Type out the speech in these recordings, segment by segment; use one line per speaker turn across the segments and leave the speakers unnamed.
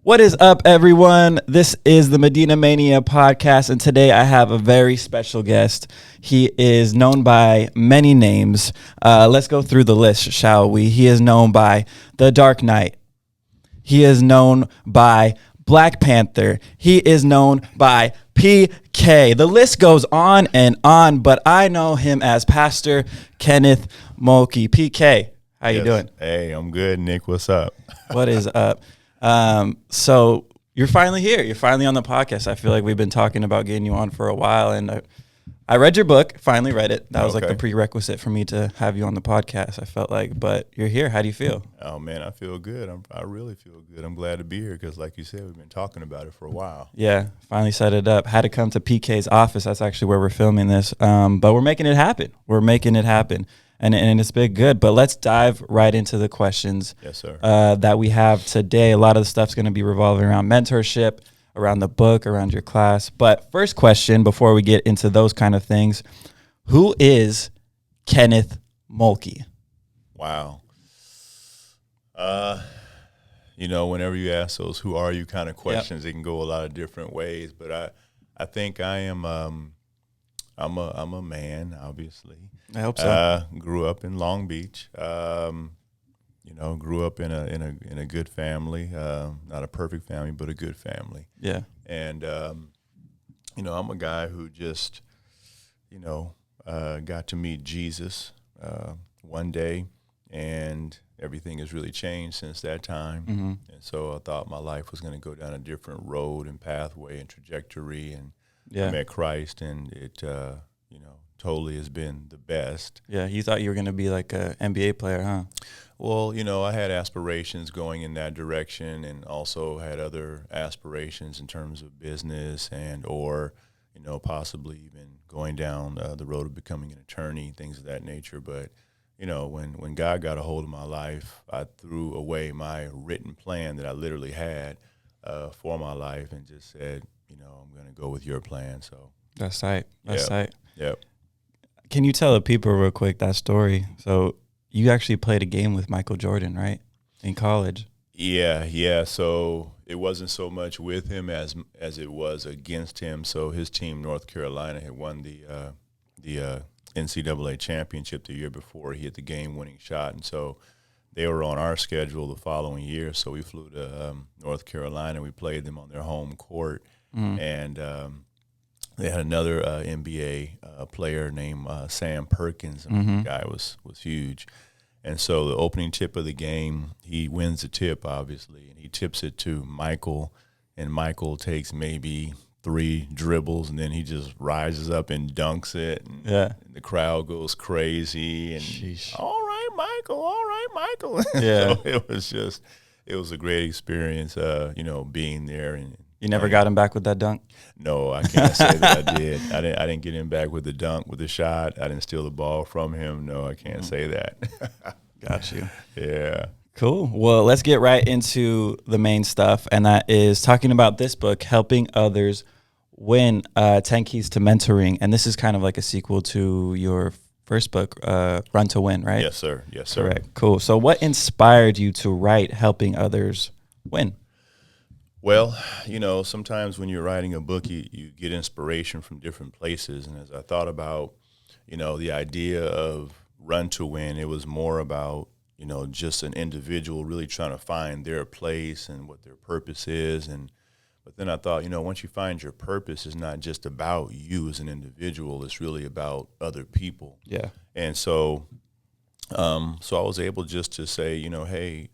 What is up, everyone? This is the Medina Mania podcast, and today I have a very special guest. He is known by many names. Let's go through the list, shall we? He is known by The Dark Knight. He is known by Black Panther. He is known by PK. The list goes on and on, but I know him as Pastor Kenneth Mulkey. PK, how you doing?
Hey, I'm good, Nick. What's up?
What is up? So you're finally here. You're finally on the podcast. I feel like we've been talking about getting you on for a while, and I read your book, finally read it. That was like the prerequisite for me to have you on the podcast, I felt like. But you're here. How do you feel?
Oh, man, I feel good. I really feel good. I'm glad to be here because, like you said, we've been talking about it for a while.
Yeah, finally set it up. Had to come to PK's office. That's actually where we're filming this. But we're making it happen. And it's been good. But let's dive right into the questions that we have today. A lot of the stuff's going to be revolving around mentorship, around the book, around your class. But first question, before we get into those kind of things, who is Kenneth Mulkey?
Wow. Whenever you ask those "who are you" kind of questions, It can go a lot of different ways. But I think I am. I'm a man, obviously.
I hope so.
Grew up in Long Beach. Grew up in a good family. Not a perfect family, but a good family.
Yeah.
And I'm a guy who just, got to meet Jesus one day, and everything has really changed since that time.
Mm-hmm.
And so I thought my life was going to go down a different road and pathway and trajectory, and I met Christ, and it, totally has been the best.
Yeah, you thought you were going to be like an NBA player, huh?
Well, I had aspirations going in that direction, and also had other aspirations in terms of business or possibly even going down the road of becoming an attorney, things of that nature. But, when God got a hold of my life, I threw away my written plan that I literally had for my life and just said, I'm going to go with your plan. So
that's tight. That's tight.
Yep.
Can you tell the people real quick that story? So you actually played a game with Michael Jordan, right, in college?
Yeah. So it wasn't so much with him as it was against him. So his team, North Carolina, had won the NCAA championship the year before. He hit the game-winning shot, and so they were on our schedule the following year. So we flew to North Carolina. We played them on their home court, and they had another NBA player named Sam Perkins, and the guy was huge. And so the opening tip of the game, he wins the tip, obviously, and he tips it to Michael, and Michael takes maybe 3 dribbles, and then he just rises up and dunks it, and the crowd goes crazy, and all right, Michael.
Yeah.
So it was a great experience, being there. And
you never got him back with that dunk?
No, I can't say that I did. I didn't get him back with the dunk, with the shot. I didn't steal the ball from him. No, I can't say that.
Got you.
Yeah.
Cool. Well, let's get right into the main stuff, and that is talking about this book, Helping Others Win, 10 Keys to Mentoring. And this is kind of like a sequel to your first book, Run to Win, right?
Yes, sir.
Correct. Cool. So what inspired you to write Helping Others Win?
Well, sometimes when you're writing a book, you get inspiration from different places. And as I thought about, the idea of Run to Win, it was more about, just an individual really trying to find their place and what their purpose is. But then I thought, once you find your purpose, it's not just about you as an individual. It's really about other people.
Yeah.
And so I was able just to say, hey,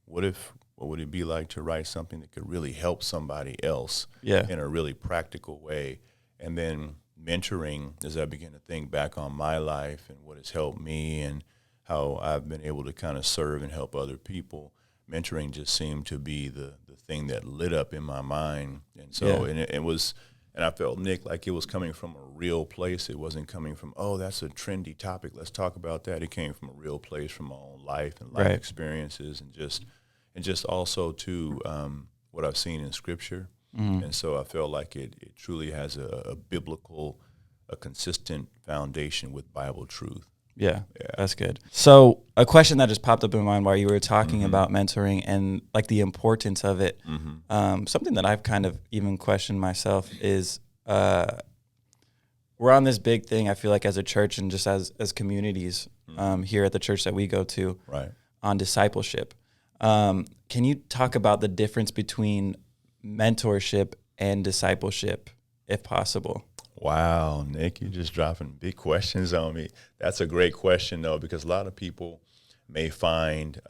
what would it be like to write something that could really help somebody else in a really practical way? And then mentoring, as I began to think back on my life and what has helped me and how I've been able to kind of serve and help other people, mentoring just seemed to be the thing that lit up in my mind. And so and it was, and I felt, Nick, like it was coming from a real place. It wasn't coming from, oh, that's a trendy topic, let's talk about that. It came from a real place, from my own life and life experiences, and just also to what I've seen in Scripture. And so I felt like it truly has a biblical, a consistent foundation with Bible truth.
Yeah, that's good. So a question that just popped up in my mind while you were talking about mentoring and like the importance of it, something that I've kind of even questioned myself is we're on this big thing, I feel like, as a church and just as communities here at the church that we go to on discipleship. Can you talk about the difference between mentorship and discipleship, if possible?
Wow, Nick, you're just dropping big questions on me. That's a great question, though, because a lot of people may find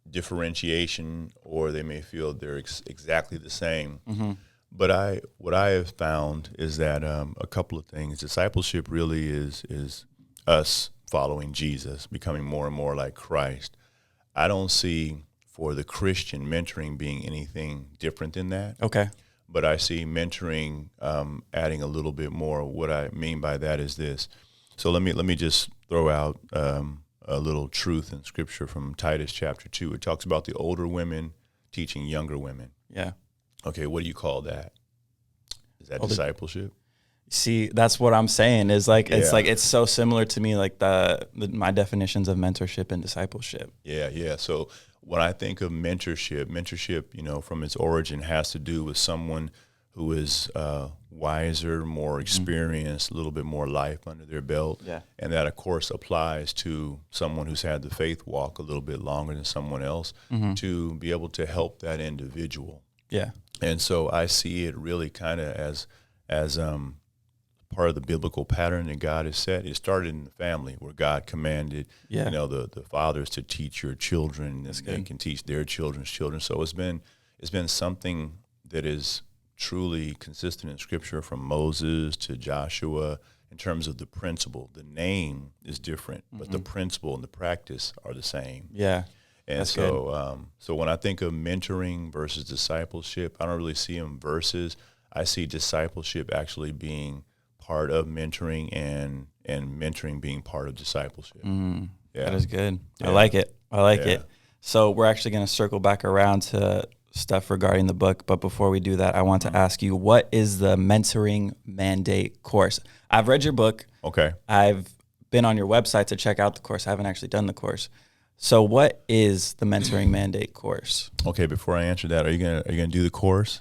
differentiation, or they may feel they're exactly the same. But what I have found is that a couple of things. Discipleship really is us following Jesus, becoming more and more like Christ. I don't see for the Christian mentoring being anything different than that.
Okay.
But I see mentoring adding a little bit more. What I mean by that is this. So let me just throw out a little truth in Scripture from Titus chapter 2. It talks about the older women teaching younger women.
Yeah.
Okay, what do you call that? Is that discipleship?
See, that's what I'm saying. Is like it's so similar to me, like my definitions of mentorship and discipleship.
Yeah. So when I think of mentorship, from its origin has to do with someone who is wiser, more experienced, a little bit more life under their belt.
Yeah.
And that, of course, applies to someone who's had the faith walk a little bit longer than someone else to be able to help that individual.
Yeah.
And so I see it really kind of as part of the biblical pattern that God has set. It started in the family where God commanded, the fathers to teach your children, and they can teach their children's children. So it's been something that is truly consistent in Scripture from Moses to Joshua in terms of the principle. The name is different, but the principle and the practice are the same.
Yeah.
And so when I think of mentoring versus discipleship, I don't really see them versus. I see discipleship actually being part of mentoring and mentoring being part of discipleship.
Yeah. That is good. Yeah. I like it. So we're actually going to circle back around to stuff regarding the book. But before we do that, I want to ask you, what is the Mentoring Mandate course? I've read your book.
Okay.
I've been on your website to check out the course. I haven't actually done the course. So what is the Mentoring Mandate course?
Okay, before I answer that, are you gonna do the course?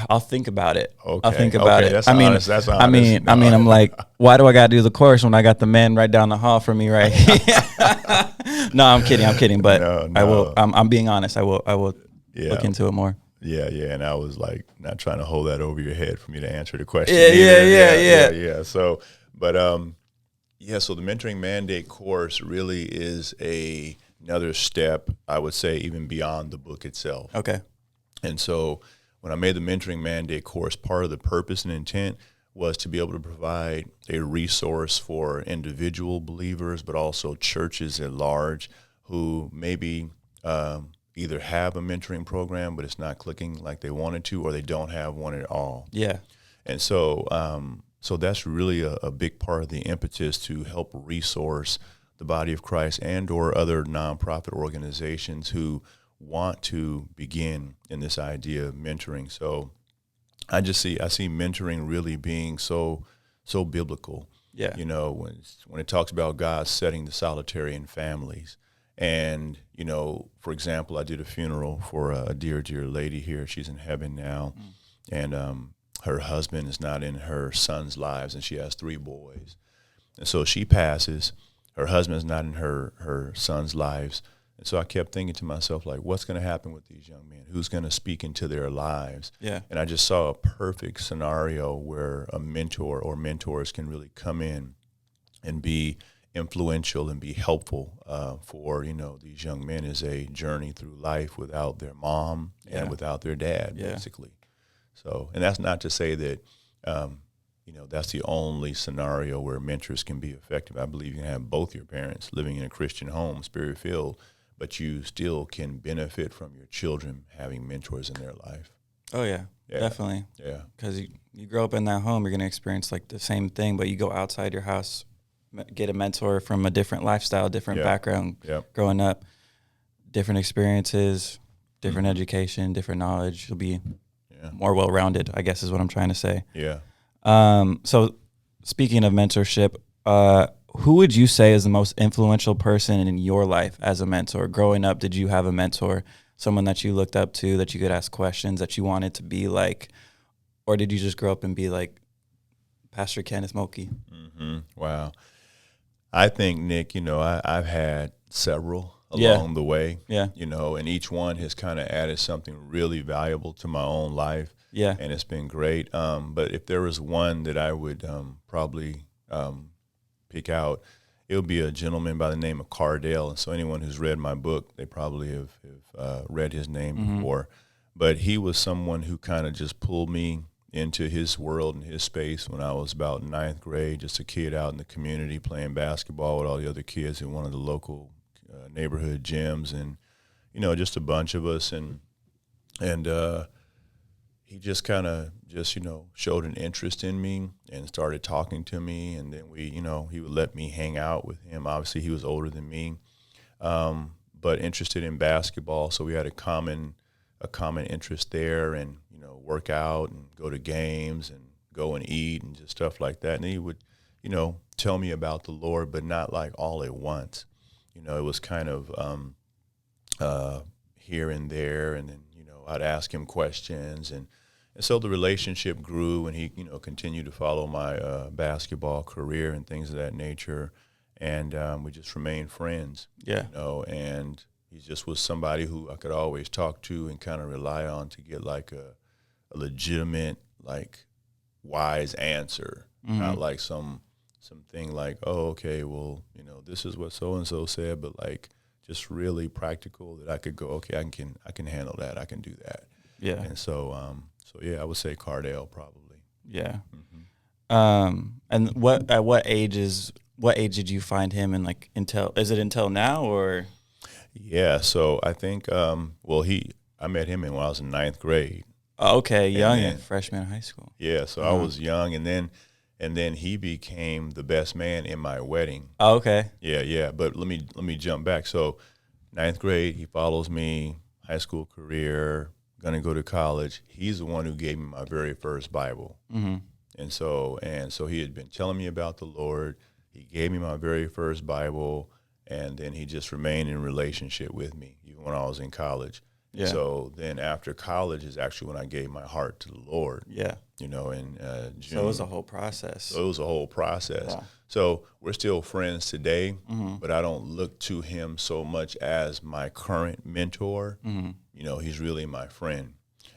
I'll think about it.
Okay.
I'll think about it.
That's honest. That's honest.
I'm like, why do I got to do the course when I got the man right down the hall from me right here? No, I'm kidding. But no. I will. I'm being honest. I will look into it more.
Yeah. And I was like, not trying to hold that over your head for me to answer the question.
Yeah.
So, but so the Mentoring Mandate course really is another step, I would say, even beyond the book itself.
Okay.
And so when I made the Mentoring Mandate course, part of the purpose and intent was to be able to provide a resource for individual believers, but also churches at large who maybe either have a mentoring program, but it's not clicking like they wanted to, or they don't have one at all.
Yeah.
And so that's really a big part of the impetus to help resource the body of Christ and or other nonprofit organizations who want to begin in this idea of mentoring. So I see mentoring really being so biblical.
Yeah.
When it talks about God setting the solitary in families. And, for example, I did a funeral for a dear, dear lady here. She's in heaven now. And her husband is not in her son's lives, and she has 3 boys. And so she passes. Her husband is not in her son's lives. And so I kept thinking to myself, like, what's going to happen with these young men? Who's going to speak into their lives?
Yeah.
And I just saw a perfect scenario where a mentor or mentors can really come in and be influential and be helpful for, these young men as a journey through life without their mom and without their dad, basically. So, and that's not to say that, that's the only scenario where mentors can be effective. I believe you can have both your parents living in a Christian home, spirit-filled, but you still can benefit from your children having mentors in their life.
Oh, yeah. Definitely.
Yeah.
Because you grow up in that home, you're going to experience like the same thing, but you go outside your house, get a mentor from a different lifestyle, different background, growing up, different experiences, different education, different knowledge. You'll be more well-rounded, I guess is what I'm trying to say.
Yeah.
So speaking of mentorship, Who would you say is the most influential person in your life as a mentor? Growing up, did you have a mentor, someone that you looked up to, that you could ask questions, that you wanted to be like, or did you just grow up and be like Pastor Kenneth Mulkey?
Mm-hmm. Wow. I think, Nick, I've had several along the way, and each one has kind of added something really valuable to my own life.
Yeah.
And it's been great. But if there was one that I would probably pick out, it would be a gentleman by the name of Cardale. And so anyone who's read my book, they probably have read his name before. But he was someone who kind of just pulled me into his world and his space when I was about ninth grade, just a kid out in the community playing basketball with all the other kids in one of the local neighborhood gyms, and just a bunch of us, and he just kind of showed an interest in me and started talking to me, and then he would let me hang out with him. Obviously, he was older than me, but interested in basketball, so we had a common interest there, and work out and go to games and go and eat and just stuff like that. And he would tell me about the Lord, but not like all at once. It was kind of here and there, and then I'd ask him questions, and so the relationship grew, and he continued to follow my basketball career and things of that nature, and we just remained friends. And he just was somebody who I could always talk to and kind of rely on to get like a legitimate, like, wise answer, not like something like, oh, okay, well, this is what so and so said, but like just really practical that I could go, okay, I can handle that, I can do that. Yeah. And so I would say Cardale probably.
Yeah. And what age did you find him in, like, until now, or?
Yeah, so I think I met him when I was in ninth grade.
Oh, okay, young, freshman in high school.
Yeah, so I was young, and then he became the best man in my wedding.
Oh, okay.
Yeah. But let me jump back. So ninth grade, he follows me, high school career, gonna go to college. He's the one who gave me my very first Bible. And so he had been telling me about the Lord. He gave me my very first Bible, and then he just remained in relationship with me even when I was in college. Yeah. So then after college is actually when I gave my heart to the Lord. Yeah. In June.
So it was a whole process.
Yeah. So we're still friends today, but I don't look to him so much as my current mentor. He's really my friend.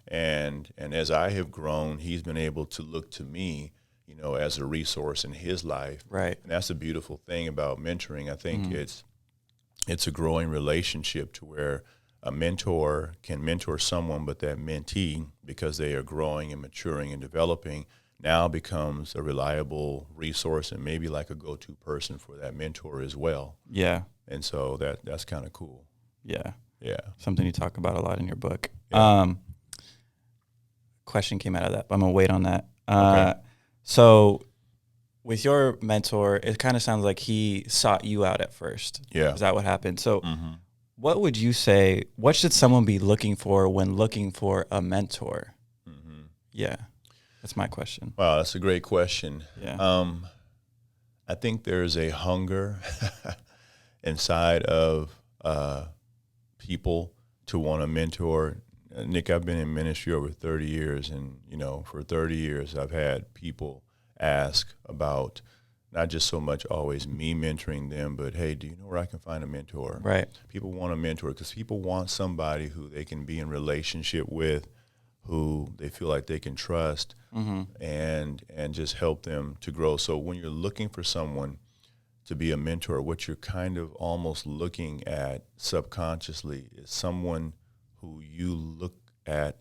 And as I have grown, he's been able to look to me, as a resource in his life. Right. And that's the beautiful thing about mentoring. I think it's a growing relationship to where a mentor can mentor someone, but that mentee, because they are growing and maturing and developing, now becomes a reliable resource and maybe like a go-to person for that mentor as well. Yeah. And so that's kind of cool.
Yeah.
Yeah.
Something you talk about a lot in your book. Yeah. Question came out of that, but I'm going to wait on that. Okay. So with your mentor, it kind of sounds like he sought you out at first. Yeah. Is that what happened? So what would you say, what should someone be looking for when looking for a mentor? Yeah, that's my question.
Wow, that's a great question. Yeah. I think there's a hunger inside of people to want to mentor. Nick, I've been in ministry over 30 years, and, for 30 years I've had people ask about not just so much always me mentoring them, but, hey, do you know where I can find a mentor? Right. People want a mentor because people want somebody who they can be in relationship with, who they feel like they can trust, and just help them to grow. So when you're looking for someone to be a mentor, what you're kind of almost looking at subconsciously is someone who you look at,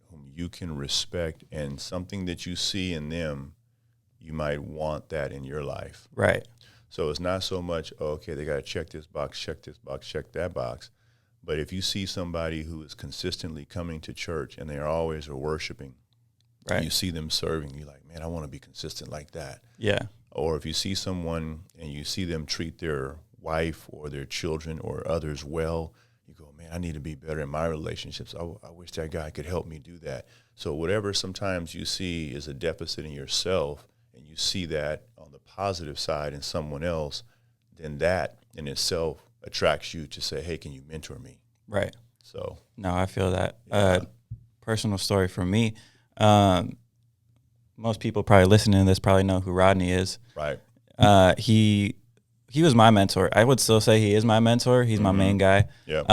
whom you can respect, and something that you see in them, you might want that in your life. Right. So it's not so much, okay, they got to check this box, check that box. But if you see somebody who is consistently coming to church and they always are worshiping, right, you see them serving, you're like, man, I want to be consistent like that. Yeah. Or if you see someone and you see them treat their wife or their children or others well, you go, man, I need to be better in my relationships. I wish that guy could help me do that. So whatever sometimes you see is a deficit in yourself, and you see that on the positive side in someone else, then that in itself attracts you to say, hey, can you mentor me?
Right.
So.
No, I feel that. Personal story for me. Most people probably listening to this probably know who Rodney is.
Right.
He was my mentor. I would still say he is my mentor. He's my main guy.
Yeah.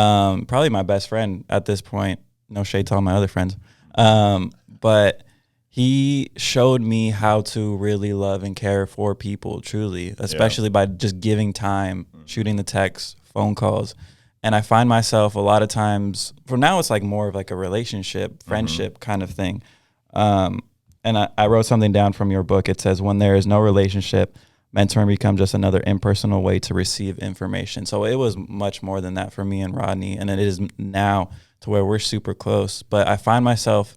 Probably my best friend at this point. No shade to all my other friends. But he showed me how to really love and care for people, truly, especially by just giving time, shooting the texts, phone calls. And I find myself a lot of times, for now it's like more of like a relationship, friendship kind of thing. And I wrote something down from your book. It says, when there is no relationship, mentoring becomes just another impersonal way to receive information. So it was much more than that for me and Rodney. And it is now to where we're super close. But I find myself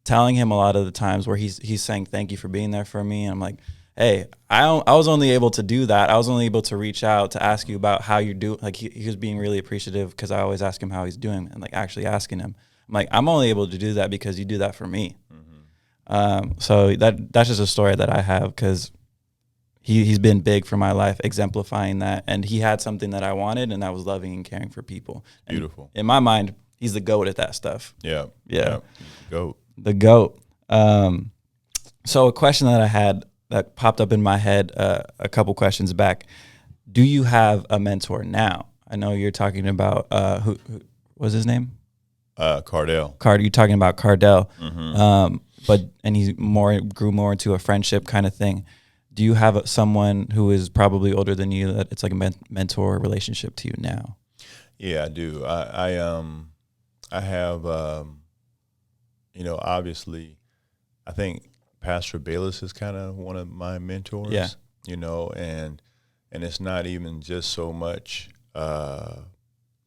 telling him a lot of the times where he's saying, thank you for being there for me. And I'm like, hey, I was only able to do that. I was only able to reach out to ask you about how you do. Like he was being really appreciative because I always ask him how he's doing and like actually asking him. I'm like, I'm only able to do that because you do that for me. So that's just a story that I have because he's been big for my life, exemplifying that. And he had something that I wanted, and that was loving and caring for people. And
beautiful.
in my mind, he's the GOAT at that stuff.
Yeah. GOAT.
The GOAT. So a question that I had that popped up in my head a couple questions back. Do you have a mentor now? I know you're talking about, who was his name?
Cardell.
You're talking about Cardell. And he grew more into a friendship kind of thing. Do you have someone who is probably older than you that it's like a mentor relationship to you now?
Yeah, I do. I have, obviously, I think Pastor Bayless is kind of one of my mentors.
Yeah.
And it's not even just so much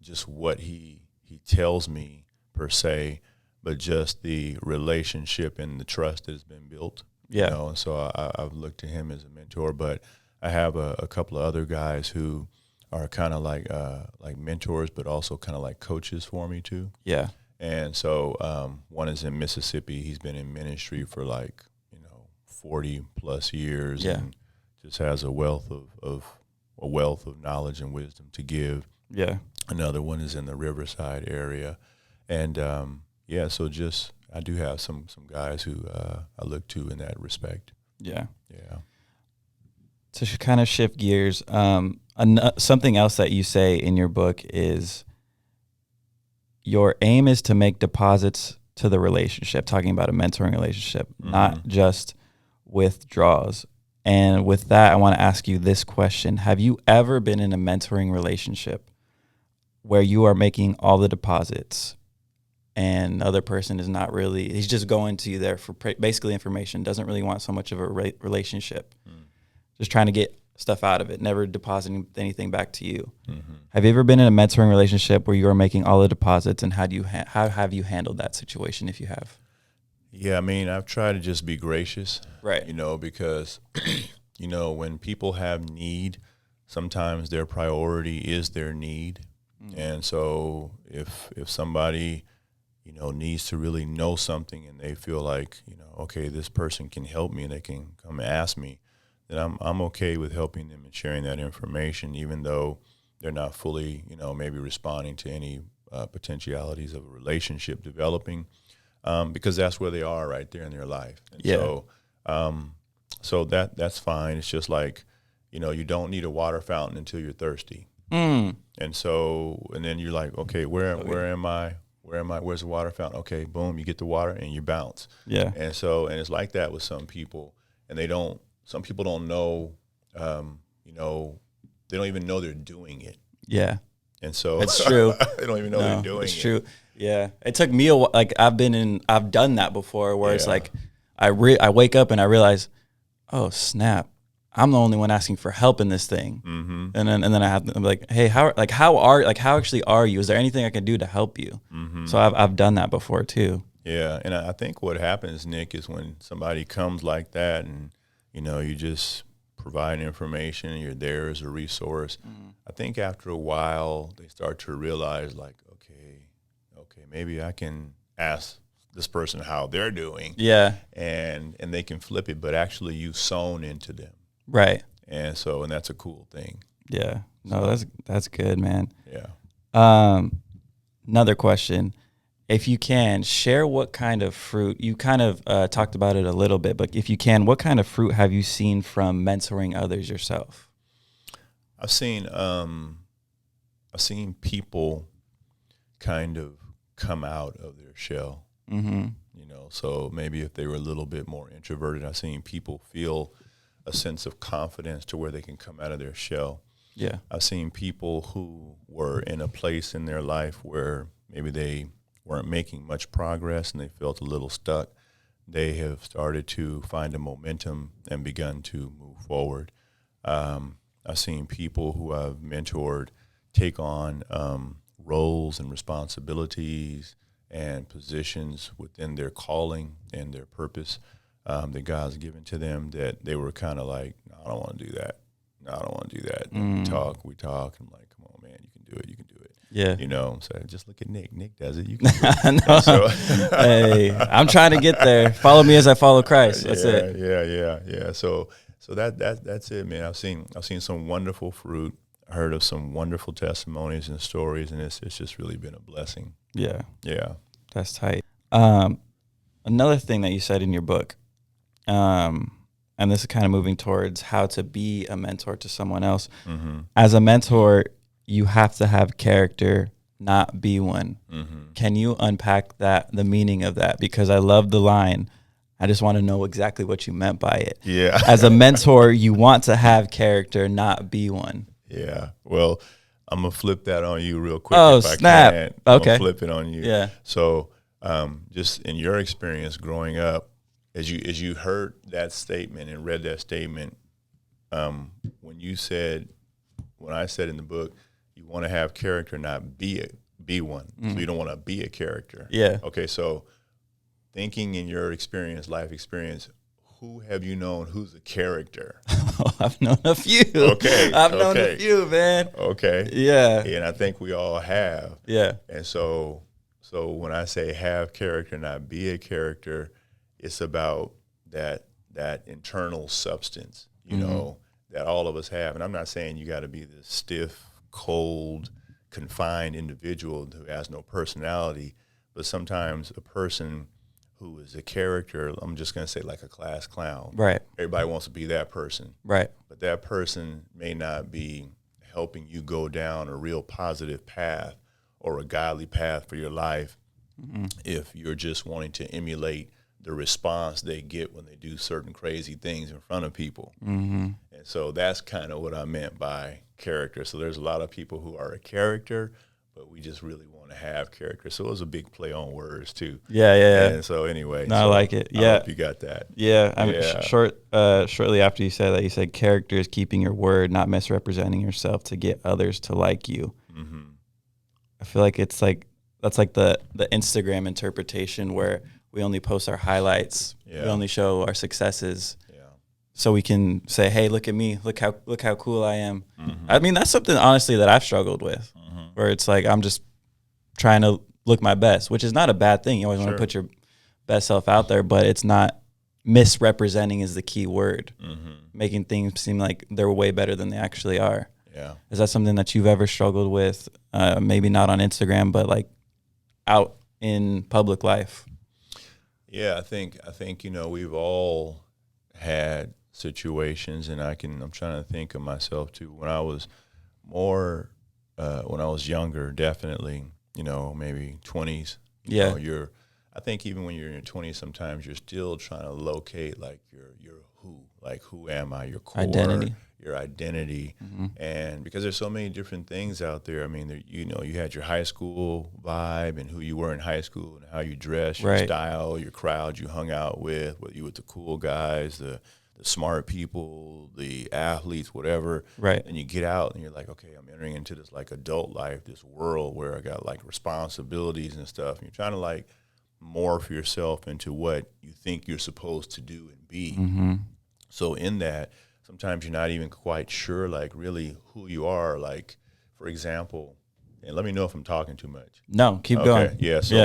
just what he tells me per se, but just the relationship and the trust that has been built.
Yeah.
And so I've looked to him as a mentor, but I have a couple of other guys who are kind of like mentors, but also kind of like coaches for me too.
Yeah.
And so one is in Mississippi. He's been in ministry for 40 plus years, and just has a wealth of knowledge and wisdom to give.
Yeah.
Another one is in the Riverside area, and so just I do have some guys who I look to in that respect.
Yeah.
Yeah.
To kind of shift gears, something else that you say in your book is your aim is to make deposits to the relationship, talking about a mentoring relationship, not just withdrawals. And with that, I want to ask you this question. Have you ever been in a mentoring relationship where you are making all the deposits and the other person is not really, he's just going to you there for basically information, doesn't really want so much of a relationship, just trying to get stuff out of it, never depositing anything back to you? Have you ever been in a mentoring relationship where you are making all the deposits, and how have you handled that situation if you have?
Yeah, I mean, I've tried to just be gracious,
right?
Because, when people have need, sometimes their priority is their need. And so if somebody, needs to really know something and they feel like, okay, this person can help me and they can come and ask me, then I'm okay with helping them and sharing that information, even though they're not fully, maybe responding to any potentialities of a relationship developing. Because that's where they are right there in their life. And so that's fine. It's just like, you don't need a water fountain until you're thirsty. And then you're like, okay, where am I? Where's the water fountain? Okay, boom, you get the water and you bounce.
Yeah.
And it's like that with some people, and some people don't know, they don't even know they're doing it.
Yeah.
And so
it's true.
They don't even know they're doing it.
It's true. Yeah. It took me I've done that before where it's like, I wake up and I realize, oh snap, I'm the only one asking for help in this thing. And then I'm like, hey, how actually are you? Is there anything I can do to help you? So I've done that before too.
Yeah. And I think what happens, Nick, is when somebody comes like that and, you just provide information and you're there as a resource. I think after a while they start to realize like, okay, maybe I can ask this person how they're doing.
Yeah.
And they can flip it, but actually you sown into them.
Right.
And that's a cool thing.
Yeah. No, that's good, man.
Yeah.
Another question. If you can, share what kind of fruit, you kind of talked about it a little bit, but if you can, what kind of fruit have you seen from mentoring others yourself?
I've seen people kind of come out of their shell.
Mm-hmm.
So maybe if they were a little bit more introverted, I've seen people feel a sense of confidence to where they can come out of their shell.
Yeah.
I've seen people who were in a place in their life where maybe they weren't making much progress and they felt a little stuck. They have started to find a momentum and begun to move forward. I've seen people who I've mentored take on roles and responsibilities and positions within their calling and their purpose that God's given to them, that they were kind of like, no, I don't want to do that. No, I don't want to do that. And we talk. I'm like, come on, man, you can do it.
Yeah.
So just look at Nick. Nick does it. You can do it.
No.
So,
hey, I'm trying to get there. Follow me as I follow Christ. That's it.
Yeah. So that's it, man. I've seen some wonderful fruit. I heard of some wonderful testimonies and stories, and it's just really been a blessing.
Yeah.
Yeah.
That's tight. Another thing that you said in your book, and this is kind of moving towards how to be a mentor to someone else.
Mm-hmm.
As a mentor, you have to have character, not be one.
Mm-hmm.
Can you unpack the meaning of that? Because I love the line. I just want to know exactly what you meant by it.
Yeah.
As a mentor, you want to have character, not be one.
Yeah. Well, I'm going to flip that on you real quick.
Oh,
if
snap.
I can.
Okay.
I'm going to flip it on you.
Yeah.
So just in your experience growing up, as you heard that statement and read that statement, when I said in the book, you want to have character, not be one. So you don't want to be a character.
Yeah.
Okay. So thinking in your life experience, who have you known who's a character?
I've known a few.
Okay.
I've known a few, man.
Okay.
Yeah.
And I think we all have.
Yeah.
And so when I say have character, not be a character, it's about that internal substance, you know, that all of us have. And I'm not saying you got to be this stiff, cold, confined individual who has no personality, but sometimes a person who is a character, I'm just going to say like a class clown.
Right.
Everybody wants to be that person.
Right.
But that person may not be helping you go down a real positive path or a godly path for your life if you're just wanting to emulate the response they get when they do certain crazy things in front of people. Mm-hmm. And so that's kind of what I meant by character. So there's a lot of people who are a character, but we just really want to have character. So it was a big play on words too.
Yeah.
And so anyway.
No, I like it. Yeah.
I hope you got that.
Yeah. I mean, shortly after you said that, you said character is keeping your word, not misrepresenting yourself to get others to like you. Mm-hmm. I feel like that's like the Instagram interpretation where we only post our highlights. Yeah. We only show our successes. Yeah. So we can say, hey, look at me. Look how cool I am. Mm-hmm. I mean, that's something, honestly, that I've struggled with, where it's like I'm just trying to look my best, which is not a bad thing. You always want to put your best self out there, but it's not misrepresenting is the key word, making things seem like they're way better than they actually are.
Yeah.
Is that something that you've ever struggled with? Maybe not on Instagram, but like out in public life?
Yeah, I think we've all had situations, and I'm trying to think of myself too. When I was younger, definitely, maybe 20s. I think even when you're in your 20s, sometimes you're still trying to locate like your who, like who am I, your core, your identity, and because there's so many different things out there. I mean, you had your high school vibe and who you were in high school and how you dress, your style, your crowd you hung out with, whether you were the cool guys, the smart people, the athletes, whatever.
Right.
And you get out and you're like, okay, I'm entering into this like adult life, this world where I got like responsibilities and stuff. And you're trying to like morph yourself into what you think you're supposed to do and be. Mm-hmm. So in that, sometimes you're not even quite sure, like, really who you are. Like, for example, and let me know if I'm talking too much.
No, keep going.
Yeah, so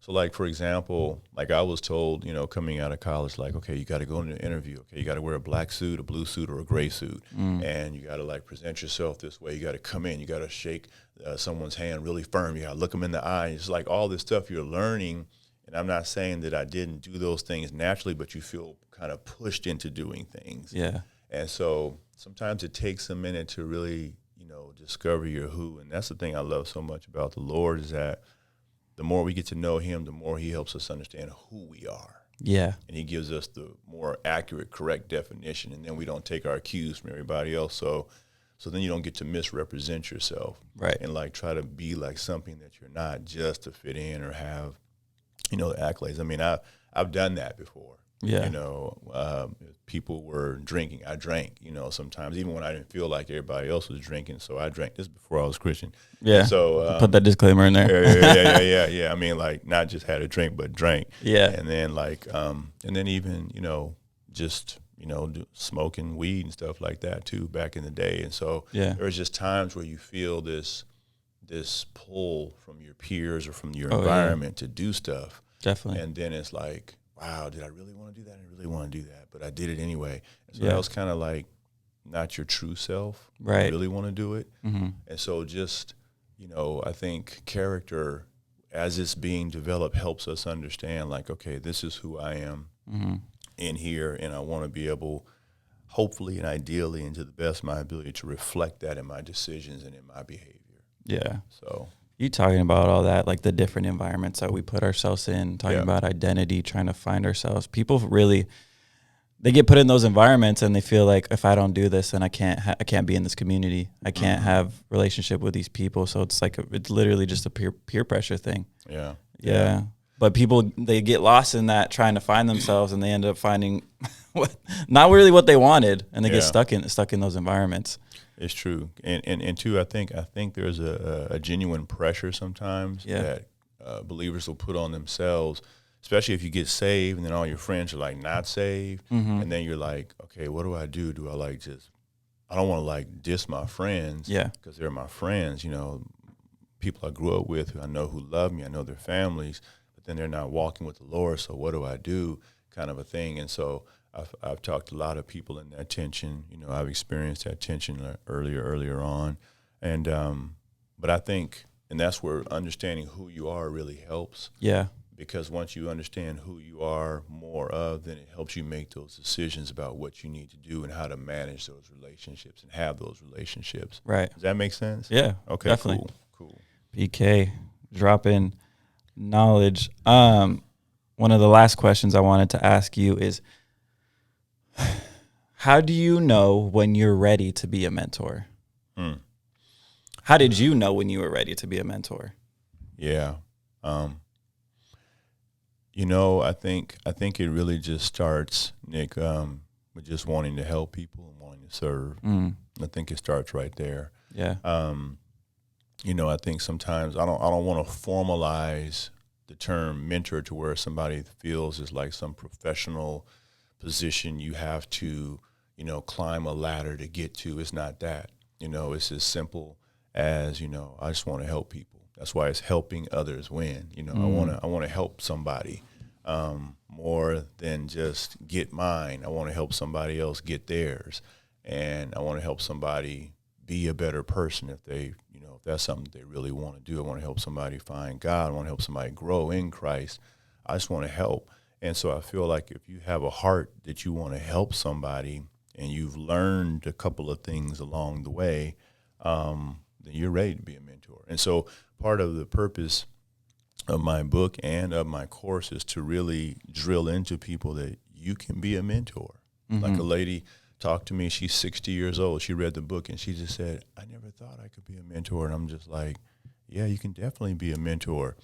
So like, for example, like I was told, coming out of college, like, okay, you got to go into an interview. Okay, you got to wear a black suit, a blue suit, or a gray suit. And you got to like present yourself this way. You got to come in, you got to shake someone's hand really firm. You got to look them in the eye. It's like all this stuff you're learning. And I'm not saying that I didn't do those things naturally, but you feel kind of pushed into doing things.
Yeah.
And so sometimes it takes a minute to really, discover your who. And that's the thing I love so much about the Lord, is that the more we get to know him, the more he helps us understand who we are.
Yeah.
And he gives us the more accurate, correct definition. And then we don't take our cues from everybody else. So then you don't get to misrepresent yourself.
Right.
And like try to be like something that you're not, just to fit in or have, the accolades. I mean, I've done that before.
Yeah.
People were drinking. I drank, sometimes even when I didn't feel like everybody else was drinking. So I drank. This before I was Christian.
Yeah.
So
put that disclaimer in
there. Yeah. I mean, like not just had a drink, but drank.
Yeah.
And then like, and then even, just, smoking weed and stuff like that too back in the day. And so there's just times where you feel this pull from your peers or from your environment to do stuff.
Definitely.
And then it's like, wow, did I really want to do that? I really want to do that, but I did it anyway. And so that was kind of like not your true self.
Right.
You really want to do it.
Mm-hmm.
And so just, I think character as it's being developed helps us understand like, okay, this is who I am in here. And I want to be able, hopefully and ideally and to the best of my ability, to reflect that in my decisions and in my behavior.
Yeah.
So
you talking about all that, like the different environments that we put ourselves in, talking about identity, trying to find ourselves. People really, they get put in those environments and they feel like, if I don't do this, then I can't be in this community. I can't have relationship with these people. So it's like it's literally just a peer pressure thing. Yeah. But people, they get lost in that, trying to find themselves, and they end up finding not really what they wanted, and they get stuck in those environments.
It's true, and two, I think there's a genuine pressure sometimes that believers will put on themselves, especially if you get saved and then all your friends are like not saved, and then you're like, okay, what do I do? Do I like I don't want to like diss my friends, because they're my friends, people I grew up with who I know who love me, I know their families, but then they're not walking with the Lord. So what do I do? Kind of a thing, and so. I've talked to a lot of people in that tension. I've experienced that tension earlier on, and but I think, and that's where understanding who you are really helps. Yeah. Because once you understand who you are more of, then it helps you make those decisions about what you need to do and how to manage those relationships and have those relationships. Right. Does that make sense?
Yeah.
Okay.
Definitely.
Cool.
PK, dropping knowledge. One of the last questions I wanted to ask you is, how do you know when you're ready to be a mentor? How did you know when you were ready to be a mentor?
Yeah. I think it really just starts, Nick, with just wanting to help people and wanting to serve. I think it starts right there. Yeah. I think sometimes I don't want to formalize the term mentor to where somebody feels it's like some professional position you have to, climb a ladder to get to. It's not that. It's as simple as, I just want to help people. That's why it's helping others win. I want to help somebody more than just get mine. I want to help somebody else get theirs, and I want to help somebody be a better person if they, if that's something they really want to do. I want to help somebody find God. I want to help somebody grow in Christ. I just want to help. And so I feel like if you have a heart that you want to help somebody and you've learned a couple of things along the way, then you're ready to be a mentor. And so part of the purpose of my book and of my course is to really drill into people that you can be a mentor. Like a lady talked to me, she's 60 years old. She read the book and she just said, I never thought I could be a mentor. And I'm just like, yeah, you can definitely be a mentor.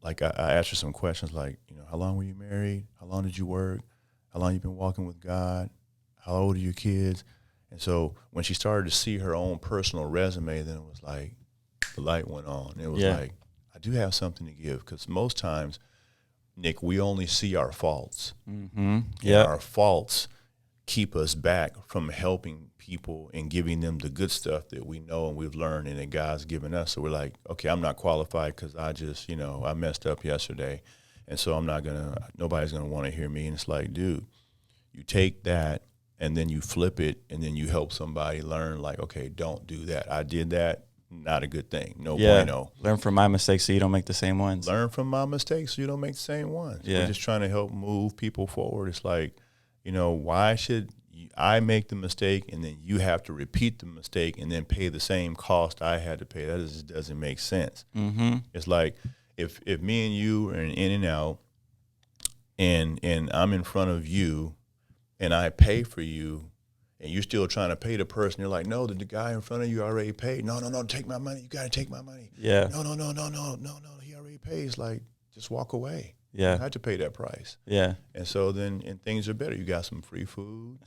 Like I asked her some questions like, how long were you married? How long did you work? How long you been walking with God? How old are your kids? And so when she started to see her own personal resume, then it was like the light went on. It was like, I do have something to give, because most times, Nick, we only see our faults. Yeah, our faults keep us back from helping people and giving them the good stuff that we know and we've learned and that God's given us. So we're like, okay, I'm not qualified because I just, I messed up yesterday. And so nobody's going to want to hear me. And it's like, dude, you take that and then you flip it and then you help somebody learn like, okay, don't do that. I did that. Not a good thing. No bueno.
Learn from my mistakes so you don't make the same ones.
Learn from my mistakes so you don't make the same ones. Yeah. We're just trying to help move people forward. It's like, why should I make the mistake and then you have to repeat the mistake and then pay the same cost I had to pay? That just doesn't make sense. Mm-hmm. It's like if me and you are in and out and I'm in front of you and I pay for you, and you're still trying to pay the person. You're like, no, the guy in front of you already paid. No, take my money. You got to take my money.
Yeah.
No, he already pays. Like, just walk away.
Yeah.
You had to pay that price.
Yeah.
And so then things are better. You got some free food.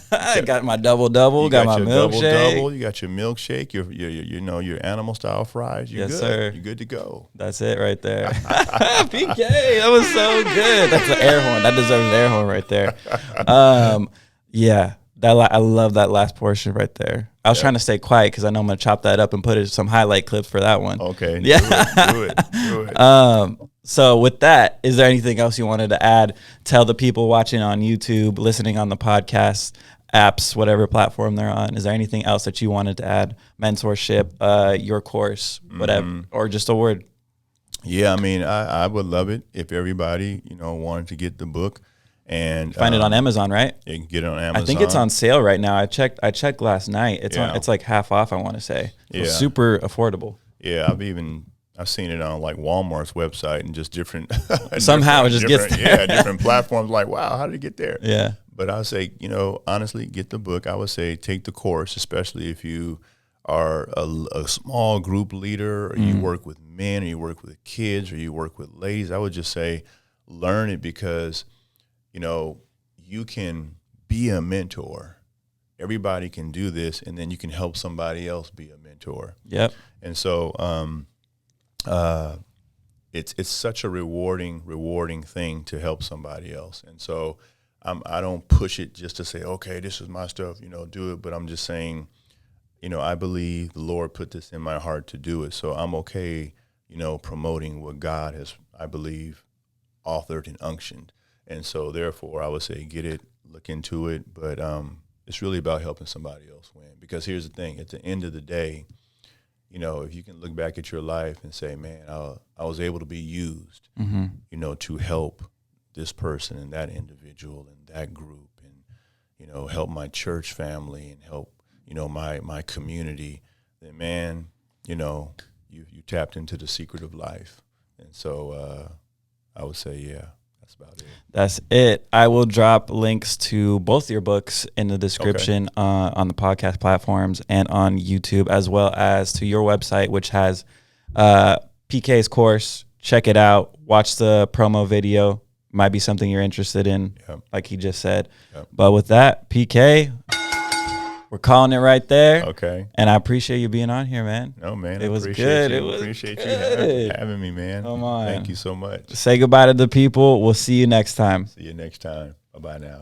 I got my double, got my milkshake.
Double. You got your milkshake, your animal style fries. You're
yes,
good.
Sir.
You're good to go.
That's it right there. PK, that was so good. That's the air horn. That deserves an air horn right there. Yeah. I love that last portion right there. I was trying to stay quiet because I know I'm going to chop that up and put some highlight clips for that one.
Okay.
Yeah.
Do it.
So with that, is there anything else you wanted to add? Tell the people watching on YouTube, listening on the podcast apps, whatever platform they're on. Is there anything else that you wanted to add? Mentorship, your course, whatever, or just a word?
Yeah, I mean, I would love it if everybody, wanted to get the book. And
find it on Amazon, right?
You can get it on Amazon.
I think it's on sale right now. I checked last night. It's like half off, I want to say. So super affordable.
Yeah, I've seen it on like Walmart's website and just different
somehow it just gets there.
different platforms. Like, wow, how did it get there?
Yeah.
But I would say, honestly, get the book. I would say take the course, especially if you are a small group leader or you work with men or you work with kids or you work with ladies. I would just say learn it because you can be a mentor. Everybody can do this, and then you can help somebody else be a mentor.
Yep.
And so it's such a rewarding thing to help somebody else. And so I don't push it just to say, okay, this is my stuff, do it. But I'm just saying, I believe the Lord put this in my heart to do it. So I'm okay, promoting what God has, I believe, authored and unctioned. And so, therefore, I would say get it, look into it. But it's really about helping somebody else win. Because here's the thing. At the end of the day, if you can look back at your life and say, man, I was able to be used, to help this person and that individual and that group and, help my church family and help, my community, then, man, you tapped into the secret of life. And so I would say, yeah. About it.
That's it. I will drop links to both your books in the description on the podcast platforms and on YouTube, as well as to your website, which has PK's course. Check it out. Watch the promo video. Might be something you're interested in, like he just said. Yep. But with that, PK, we're calling it right there.
Okay.
And I appreciate you being on here, man.
No, man.
It was good. It was
appreciate
good.
You having me, man.
Come on.
Thank you so much.
Say goodbye to the people. We'll see you next time.
See you next time. Bye-bye now.